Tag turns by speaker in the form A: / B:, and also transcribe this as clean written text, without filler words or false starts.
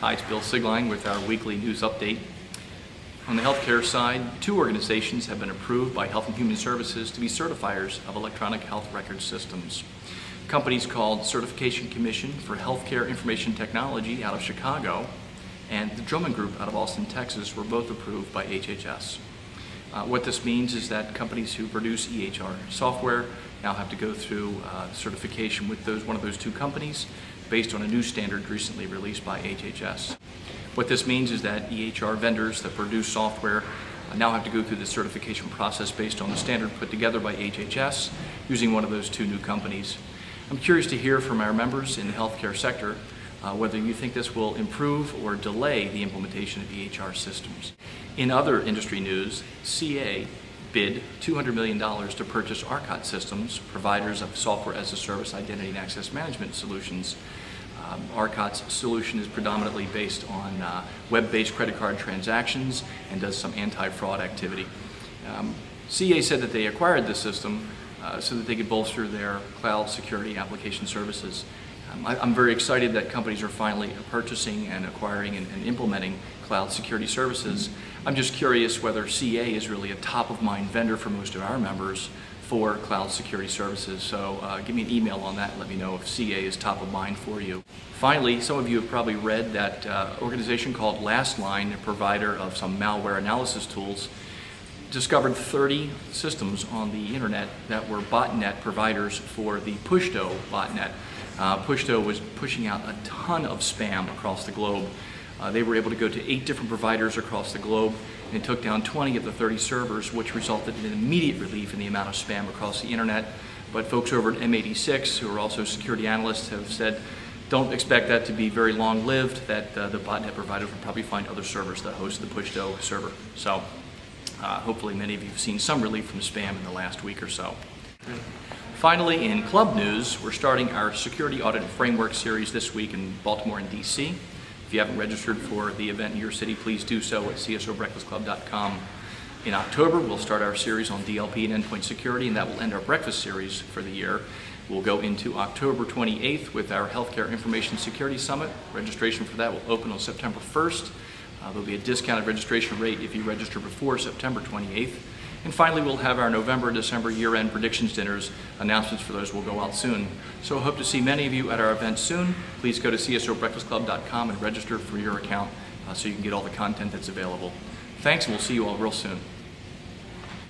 A: Hi, it's Bill Sieglein with our weekly news update. On the healthcare side, 2 organizations have been approved by Health and Human Services to be certifiers of electronic health record systems. Companies called Certification Commission for Healthcare Information Technology out of Chicago and the Drummond Group out of Austin, Texas were both approved by HHS. What this means is that companies who produce EHR software now have to go through certification with one of those 2 companies based on a new standard recently released by HHS. What this means is that EHR vendors that produce software now have to go through the certification process based on the standard put together by HHS using one of those 2 new companies. I'm curious to hear from our members in the healthcare sector whether you think this will improve or delay the implementation of EHR systems. In other industry news, CA bid $200 million to purchase Arcot Systems, providers of software as a service identity and access management solutions. Arcot's solution is predominantly based on web-based credit card transactions and does some anti-fraud activity. CA said that they acquired this system so that they could bolster their cloud security application services. I'm very excited that companies are finally purchasing and acquiring and implementing cloud security services. I'm just curious whether CA is really a top-of-mind vendor for most of our members for cloud security services. So give me an email on that and let me know if CA is top of mind for you. Finally, some of you have probably read that organization called LastLine, a provider of some malware analysis tools, discovered 30 systems on the internet that were botnet providers for the Pushto botnet. Pushto was pushing out a ton of spam across the globe. They were able to go to 8 different providers across the globe and took down 20 of the 30 servers, which resulted in an immediate relief in the amount of spam across the internet. But folks over at M86, who are also security analysts, have said don't expect that to be very long-lived, that the botnet providers will probably find other servers that host the Pushto server. So hopefully many of you have seen some relief from spam in the last week or so. Finally, in club news, we're starting our Security Audit Framework series this week in Baltimore and DC. If you haven't registered for the event in your city, please do so at CSOBreakfastClub.com. In October, we'll start our series on DLP and endpoint security, and that will end our breakfast series for the year. We'll go into October 28th with our Healthcare Information Security Summit. Registration for that will open on September 1st. There'll be a discounted registration rate if you register before September 28th. And finally, we'll have our November and December year-end predictions dinners. Announcements for those will go out soon. So I hope to see many of you at our event soon. Please go to CSOBreakfastClub.com and register for your account so you can get all the content that's available. Thanks, and we'll see you all real soon.